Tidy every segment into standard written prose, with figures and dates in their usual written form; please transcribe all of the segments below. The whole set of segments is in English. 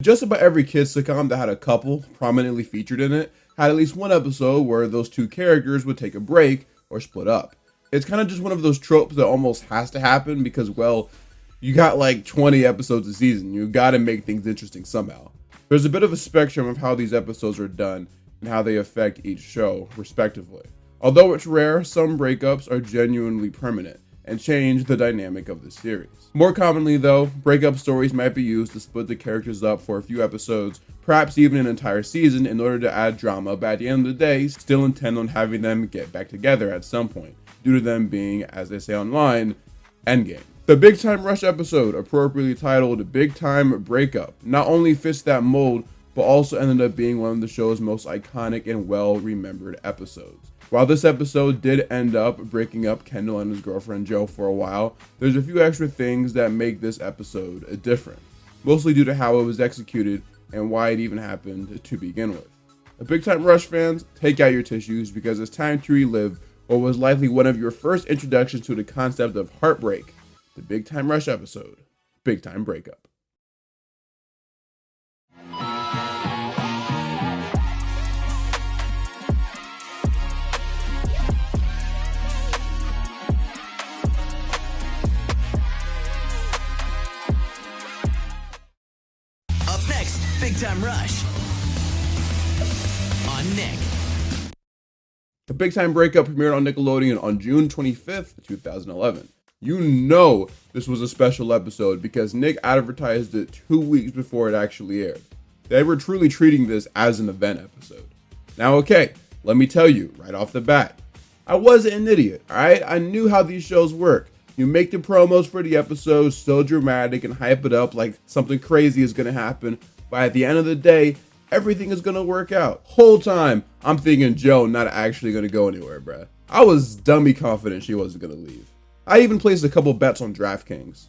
Just about every kids sitcom that had a couple prominently featured in it had at least one episode where those two characters would take a break or split up. It's kind of just one of those tropes that almost has to happen because, well, you got like 20 episodes a season. You gotta make things interesting somehow. There's a bit of a spectrum of how these episodes are done and how they affect each show, respectively. Although it's rare, some breakups are genuinely permanent and change the dynamic of the series. More commonly though, breakup stories might be used to split the characters up for a few episodes, perhaps even an entire season in order to add drama, but at the end of the day, still intend on having them get back together at some point, due to them being, as they say online, endgame. The Big Time Rush episode, appropriately titled Big Time Breakup, not only fits that mold, but also ended up being one of the show's most iconic and well-remembered episodes. While this episode did end up breaking up Kendall and his girlfriend Joe for a while, there's a few extra things that make this episode different, mostly due to how it was executed and why it even happened to begin with. Big Time Rush fans, take out your tissues because it's time to relive what was likely one of your first introductions to the concept of heartbreak, the Big Time Rush episode, Big Time Breakup. Up next, Big Time Rush on Nick. The Big Time Breakup premiered on Nickelodeon on June 25th, 2011. You know this was a special episode because Nick advertised it 2 weeks before it actually aired. They were truly treating this as an event episode. Now, okay, let me tell you right off the bat, I wasn't an idiot, alright? I knew how these shows work. You make the promos for the episode so dramatic and hype it up like something crazy is gonna happen, but at the end of the day, everything is gonna work out. Whole time, I'm thinking Joe not actually gonna go anywhere, bruh. I was dummy confident she wasn't gonna leave. I even placed a couple bets on DraftKings.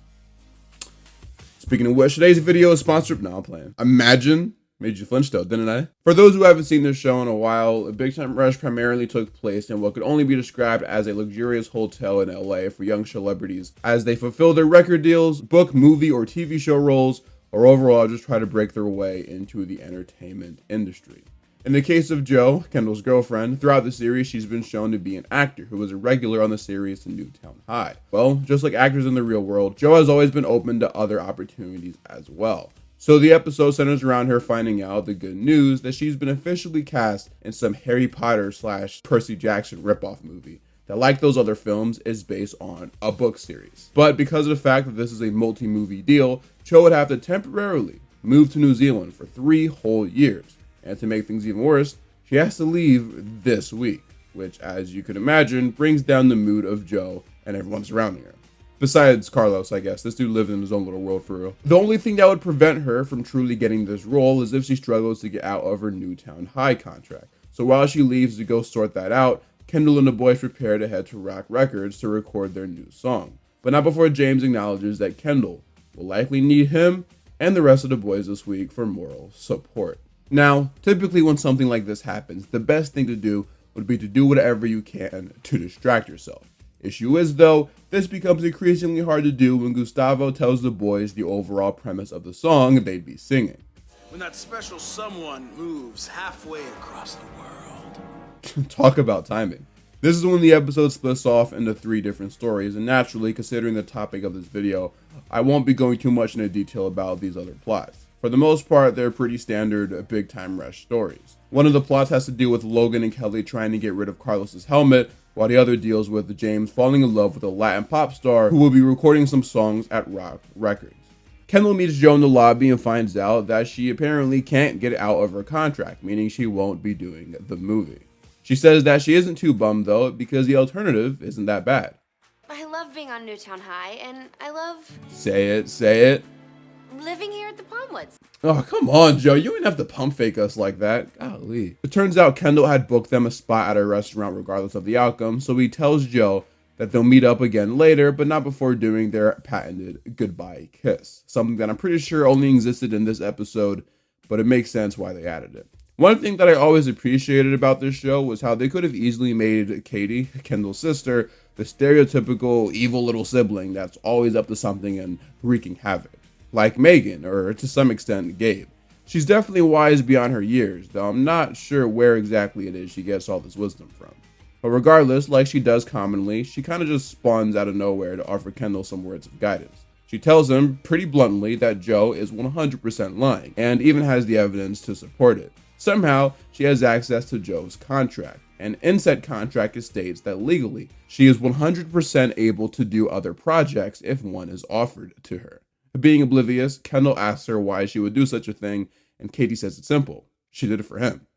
Speaking of which, today's video is sponsored. No, I'm playing. Imagine. Made you flinch though, didn't I? For those who haven't seen this show in a while, Big Time Rush primarily took place in what could only be described as a luxurious hotel in LA for young celebrities as they fulfill their record deals, book movie or TV show roles, or overall just try to break their way into the entertainment industry. In the case of Joe, Kendall's girlfriend, throughout the series she's been shown to be an actor who was a regular on the series to Newtown High. Well, just like actors in the real world, Joe has always been open to other opportunities as well. So the episode centers around her finding out the good news that she's been officially cast in some Harry Potter / Percy Jackson ripoff movie that, like those other films, is based on a book series. But because of the fact that this is a multi-movie deal, Joe would have to temporarily move to New Zealand for 3 whole years. And to make things even worse, she has to leave this week, which, as you can imagine, brings down the mood of Joe and everyone surrounding her. Besides Carlos, I guess. This dude lived in his own little world for real. The only thing that would prevent her from truly getting this role is if she struggles to get out of her Newtown High contract. So while she leaves to go sort that out, Kendall and the boys prepare to head to Rock Records to record their new song. But not before James acknowledges that Kendall will likely need him and the rest of the boys this week for moral support. Now, typically when something like this happens, the best thing to do would be to do whatever you can to distract yourself. Issue is, though, this becomes increasingly hard to do when Gustavo tells the boys the overall premise of the song they'd be singing. When that special someone moves halfway across the world. Talk about timing. This is when the episode splits off into 3 different stories, and naturally, considering the topic of this video, I won't be going too much into detail about these other plots. For the most part, they're pretty standard Big Time Rush stories. One of the plots has to do with Logan and Kelly trying to get rid of Carlos's helmet, while the other deals with James falling in love with a Latin pop star who will be recording some songs at Rock Records. Kendall meets Joe in the lobby and finds out that she apparently can't get out of her contract, meaning she won't be doing the movie. She says that she isn't too bummed though, because the alternative isn't that bad. I love being on Newtown High, and I love Say it. living here at the Palmwoods. Oh, come on, Joe. You didn't have to pump fake us like that. Golly. It turns out Kendall had booked them a spot at a restaurant regardless of the outcome, so he tells Joe that they'll meet up again later, but not before doing their patented goodbye kiss. Something that I'm pretty sure only existed in this episode, but it makes sense why they added it. One thing that I always appreciated about this show was how they could have easily made Katie, Kendall's sister, the stereotypical evil little sibling that's always up to something and wreaking havoc. Like Megan, or to some extent Gabe. She's definitely wise beyond her years, though I'm not sure where exactly it is she gets all this wisdom from. But regardless, like she does commonly, she kind of just spawns out of nowhere to offer Kendall some words of guidance. She tells him pretty bluntly that Joe is 100% lying, and even has the evidence to support it. Somehow, she has access to Joe's contract, and in said contract it states that legally, she is 100% able to do other projects if one is offered to her. Being oblivious, Kendall asks her why she would do such a thing, and Katie says it's simple. She did it for him.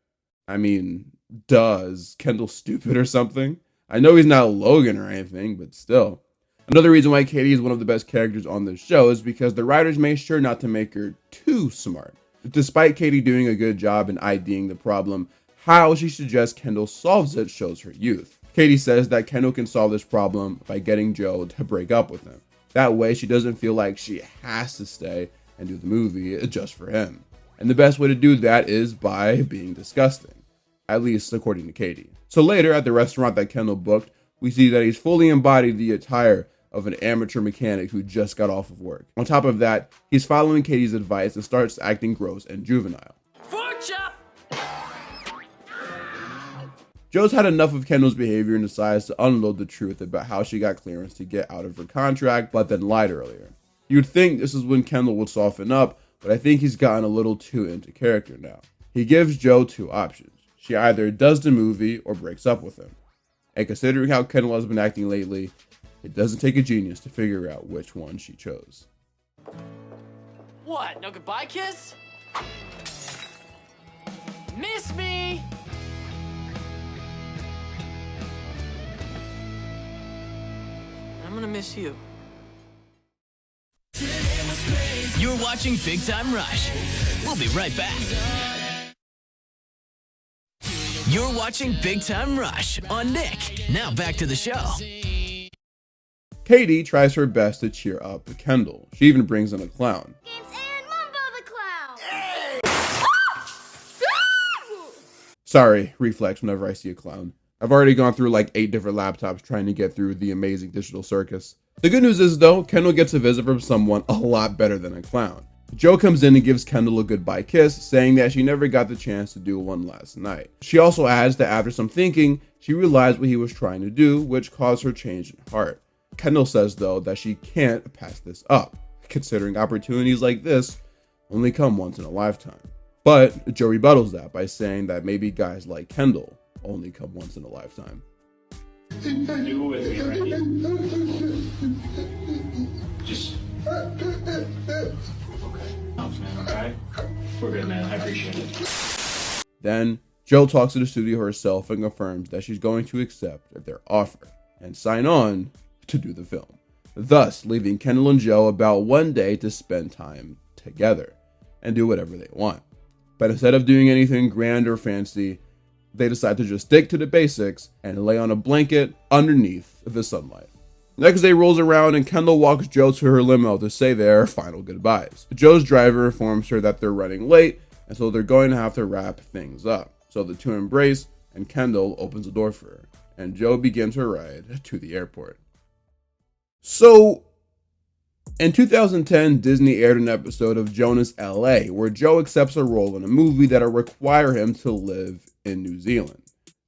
I mean, is Kendall stupid or something? I know he's not Logan or anything, but still. Another reason why Katie is one of the best characters on this show is because the writers made sure not to make her too smart. Despite Katie doing a good job in IDing the problem, how she suggests Kendall solves it shows her youth. Katie says that Kendall can solve this problem by getting Joe to break up with him. That way she doesn't feel like she has to stay and do the movie just for him. And the best way to do that is by being disgusting. At least according to Katie. So later at the restaurant that Kendall booked, we see that he's fully embodied the attire of an amateur mechanic who just got off of work. On top of that, he's following Katie's advice and starts acting gross and juvenile. Joe's had enough of Kendall's behavior and decides to unload the truth about how she got clearance to get out of her contract, but then lied earlier. You'd think this is when Kendall would soften up, but I think he's gotten a little too into character now. He gives Joe two options. She either does the movie or breaks up with him. And considering how Kendall has been acting lately, it doesn't take a genius to figure out which one she chose. What? No goodbye kiss? Miss me? I'm gonna miss you. You're watching Big Time Rush. We'll be right back. You're watching Big Time Rush on Nick. Now back to the show. Katie tries her best to cheer up Kendall. She even brings in a clown. And Mumbo the Clown! Sorry, reflex whenever I see a clown. I've already gone through like 8 different laptops trying to get through the amazing digital circus. The good news is though, Kendall gets a visit from someone a lot better than a clown. Joe comes in and gives Kendall a goodbye kiss, saying that she never got the chance to do one last night. She also adds that after some thinking, she realized what he was trying to do, which caused her change in heart. Kendall says though that she can't pass this up, considering opportunities like this only come once in a lifetime. But Joe rebuttals that by saying that maybe guys like Kendall only come once in a lifetime. You with me, right? Just okay. Thanks, man. All right, we're good, man. I appreciate it. Then Joe talks to the studio herself and confirms that she's going to accept their offer and sign on to do the film, thus leaving Kendall and Joe about one day to spend time together and do whatever they want. But instead of doing anything grand or fancy, they decide to just stick to the basics and lay on a blanket underneath the sunlight. Next day rolls around and Kendall walks Joe to her limo to say their final goodbyes. Joe's driver informs her that they're running late, and so they're going to have to wrap things up. So the two embrace, and Kendall opens the door for her, and Joe begins her ride to the airport. So, in 2010, Disney aired an episode of Jonas LA, where Joe accepts a role in a movie that'll require him to live in New Zealand.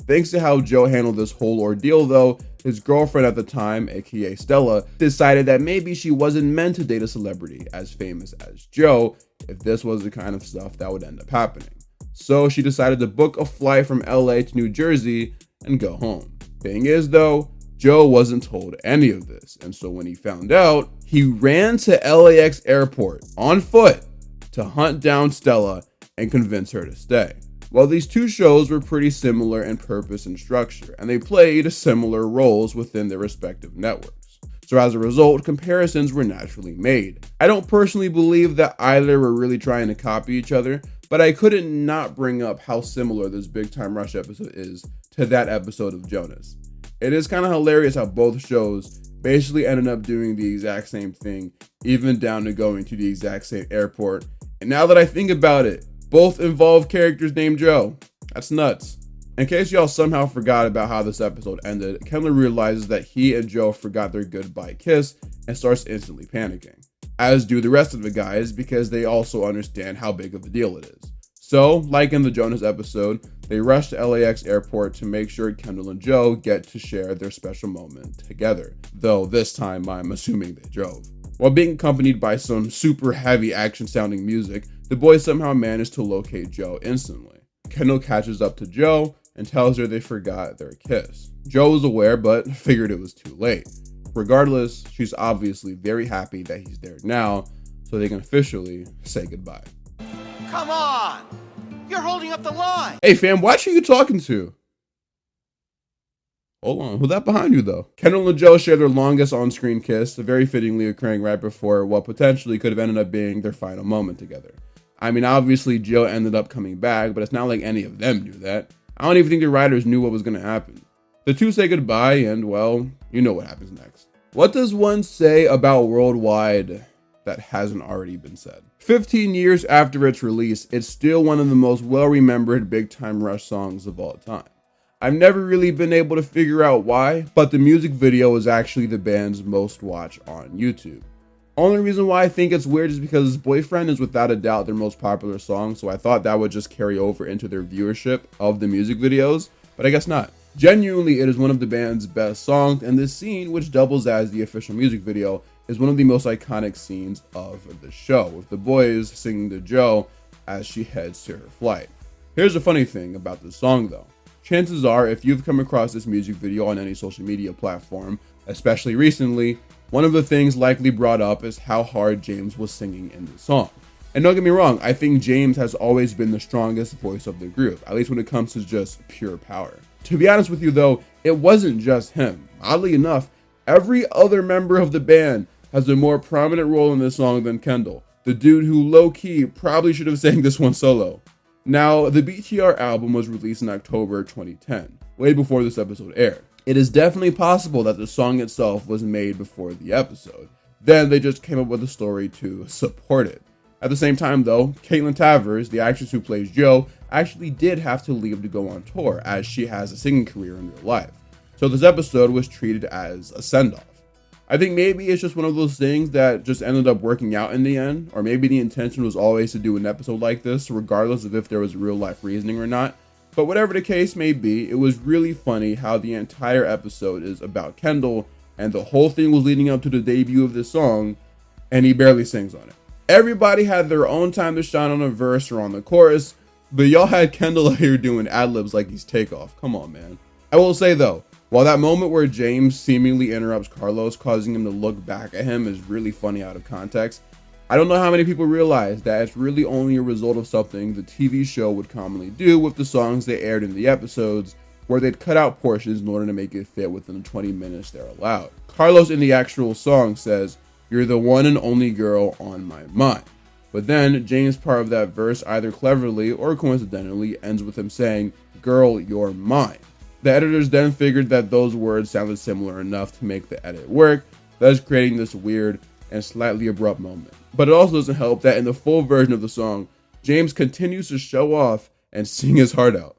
Thanks to how Joe handled this whole ordeal though, his girlfriend at the time, aka Stella, decided that maybe she wasn't meant to date a celebrity as famous as Joe if this was the kind of stuff that would end up happening. So she decided to book a flight from LA to New Jersey and go home. Thing is though, Joe wasn't told any of this, and so when he found out, he ran to LAX airport on foot to hunt down Stella and convince her to stay. Well, these two shows were pretty similar in purpose and structure, and they played similar roles within their respective networks. So as a result, comparisons were naturally made. I don't personally believe that either were really trying to copy each other, but I couldn't not bring up how similar this Big Time Rush episode is to that episode of Jonas. It is kind of hilarious how both shows basically ended up doing the exact same thing, even down to going to the exact same airport. And now that I think about it, both involve characters named Joe. That's nuts. In case y'all somehow forgot about how this episode ended, Kendall realizes that he and Joe forgot their goodbye kiss and starts instantly panicking. as do the rest of the guys because they also understand how big of a deal it is. So, like in the Jonas episode, they rush to LAX airport to make sure Kendall and Joe get to share their special moment together, though this time I'm assuming they drove. While being accompanied by some super heavy action sounding music, the boys somehow manage to locate Joe instantly. Kendall catches up to Joe and tells her they forgot their kiss. Joe was aware but figured it was too late. Regardless, she's obviously very happy that he's there now so they can officially say goodbye. Come on! You're holding up the line! Hey fam, watch who you talking to. Hold on, who's that behind you though? Kendall and Joe share their longest on-screen kiss, very fittingly occurring right before what potentially could have ended up being their final moment together. I mean, obviously Joe ended up coming back, but it's not like any of them knew that. I don't even think the writers knew what was going to happen. The two say goodbye and, well, you know what happens next. What does one say about Worldwide that hasn't already been said? 15 years after its release, it's still one of the most well-remembered Big Time Rush songs of all time. I've never really been able to figure out why, but the music video is actually the band's most watched on YouTube. Only reason why I think it's weird is because Boyfriend is without a doubt their most popular song, so I thought that would just carry over into their viewership of the music videos, but I guess not. Genuinely, it is one of the band's best songs, and this scene, which doubles as the official music video, is one of the most iconic scenes of the show, with the boys singing to Joe as she heads to her flight. Here's the funny thing about this song though. Chances are, if you've come across this music video on any social media platform, especially recently, one of the things likely brought up is how hard James was singing in the song. And don't get me wrong, I think James has always been the strongest voice of the group, at least when it comes to just pure power. To be honest with you though, it wasn't just him. Oddly enough, every other member of the band has a more prominent role in this song than Kendall, the dude who low-key probably should have sang this one solo. Now, the BTR album was released in October 2010, way before this episode aired. It is definitely possible that the song itself was made before the episode. Then they just came up with a story to support it. At the same time though, Caitlin Tavers, the actress who plays Joe, actually did have to leave to go on tour as she has a singing career in real life. So this episode was treated as a send-off. I think maybe it's just one of those things that just ended up working out in the end, or maybe the intention was always to do an episode like this, regardless of if there was real life reasoning or not. But whatever the case may be, it was really funny how the entire episode is about Kendall, and the whole thing was leading up to the debut of this song, and he barely sings on it. Everybody had their own time to shine on a verse or on the chorus, but y'all had Kendall out here doing ad-libs like he's Takeoff. Come on, man. I will say though, while that moment where James seemingly interrupts Carlos, causing him to look back at him, is really funny out of context, I don't know how many people realize that it's really only a result of something the TV show would commonly do with the songs they aired in the episodes, where they'd cut out portions in order to make it fit within the 20 minutes they're allowed. Carlos in the actual song says, "You're the one and only girl on my mind." But then James' part of that verse either cleverly or coincidentally ends with him saying, "Girl, you're mine." The editors then figured that those words sounded similar enough to make the edit work, thus creating this weird and slightly abrupt moment. But it also doesn't help that in the full version of the song, James continues to show off and sing his heart out.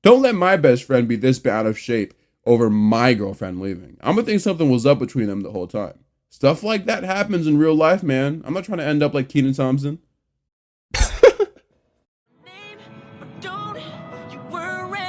Don't let my best friend be this bad out of shape over my girlfriend leaving. I'm gonna think something was up between them the whole time. Stuff like that happens in real life, man. I'm not trying to end up like Kenan Thompson. Don't you worry.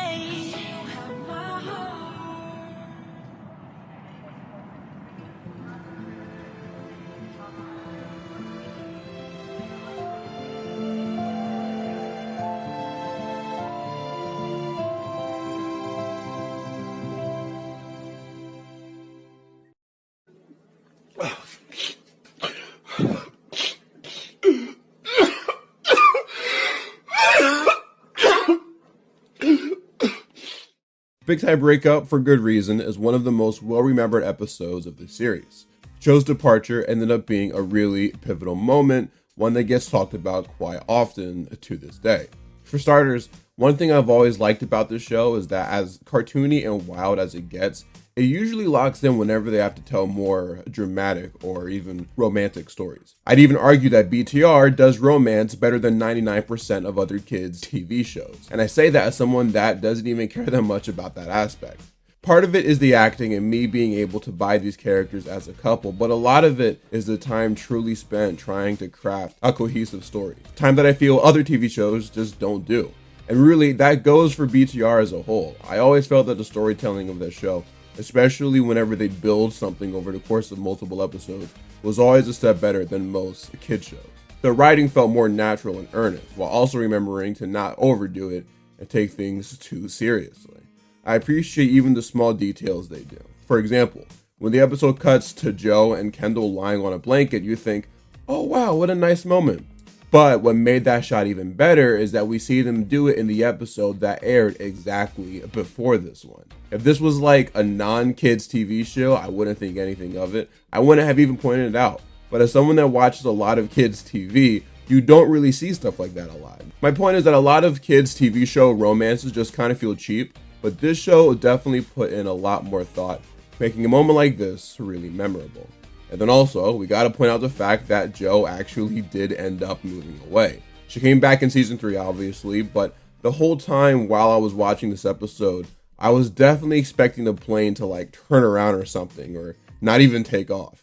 Big Time Breakup, for good reason, is one of the most well-remembered episodes of the series. Joe's departure ended up being a really pivotal moment, one that gets talked about quite often to this day. For starters, one thing I've always liked about this show is that as cartoony and wild as it gets, it usually locks in whenever they have to tell more dramatic or even romantic stories. I'd even argue that BTR does romance better than 99% of other kids' TV shows. And I say that as someone that doesn't even care that much about that aspect. Part of it is the acting and me being able to buy these characters as a couple, but a lot of it is the time truly spent trying to craft a cohesive story. Time that I feel other TV shows just don't do. And really, that goes for BTR as a whole. I always felt that the storytelling of that show, especially whenever they build something over the course of multiple episodes, was always a step better than most kid shows. The writing felt more natural and earnest, while also remembering to not overdo it and take things too seriously. I appreciate even the small details they do. For example, when the episode cuts to Joe and Kendall lying on a blanket, you think, oh wow, what a nice moment. But what made that shot even better is that we see them do it in the episode that aired exactly before this one. If this was like a non-kids TV show, I wouldn't think anything of it. I wouldn't have even pointed it out. But as someone that watches a lot of kids TV, you don't really see stuff like that a lot. My point is that a lot of kids TV show romances just kind of feel cheap, but this show definitely put in a lot more thought, making a moment like this really memorable. And then also, we gotta point out the fact that Joe actually did end up moving away. She came back in season 3, obviously, but the whole time while I was watching this episode, I was definitely expecting the plane to like turn around or something, or not even take off.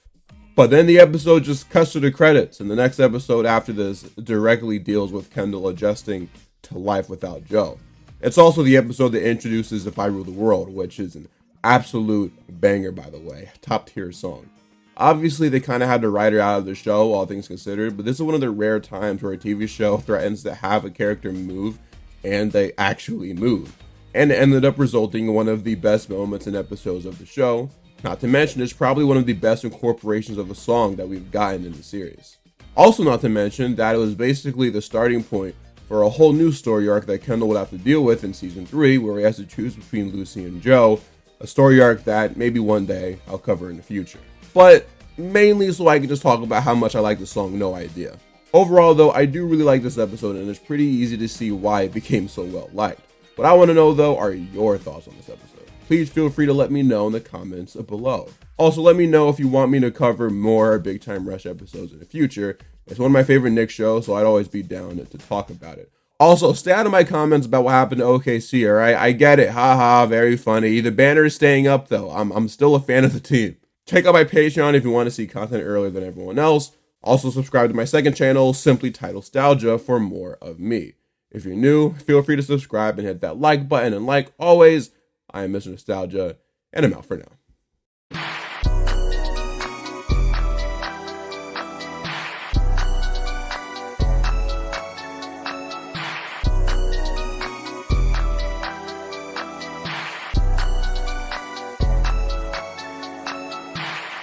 But then the episode just cuts to the credits, and the next episode after this directly deals with Kendall adjusting to life without Joe. It's also the episode that introduces If I Rule the World, which is an absolute banger, by the way. Top tier song. Obviously, they kind of had to write her out of the show, all things considered, but this is one of the rare times where a TV show threatens to have a character move, and they actually move. And it ended up resulting in one of the best moments in episodes of the show. Not to mention, it's probably one of the best incorporations of a song that we've gotten in the series. Also not to mention that it was basically the starting point for a whole new story arc that Kendall would have to deal with in season 3, where he has to choose between Lucy and Joe, a story arc that maybe one day I'll cover in the future. But mainly so I can just talk about how much I like the song No Idea. Overall though, I do really like this episode, and it's pretty easy to see why it became so well liked. What I want to know though are your thoughts on this episode. Please feel free to let me know in the comments below. Also, let me know if you want me to cover more Big Time Rush episodes in the future. It's one of my favorite Nick shows, so I'd always be down to talk about it. Also, stay out of my comments about what happened to OKC, alright? I get it, haha, very funny. The banner is staying up though. I'm still a fan of the team. Check out my Patreon if you want to see content earlier than everyone else. Also, subscribe to my second channel, simply titled Nostalgia, for more of me. If you're new, feel free to subscribe and hit that like button. And like always, I am Mr. Nostalgia, and I'm out for now.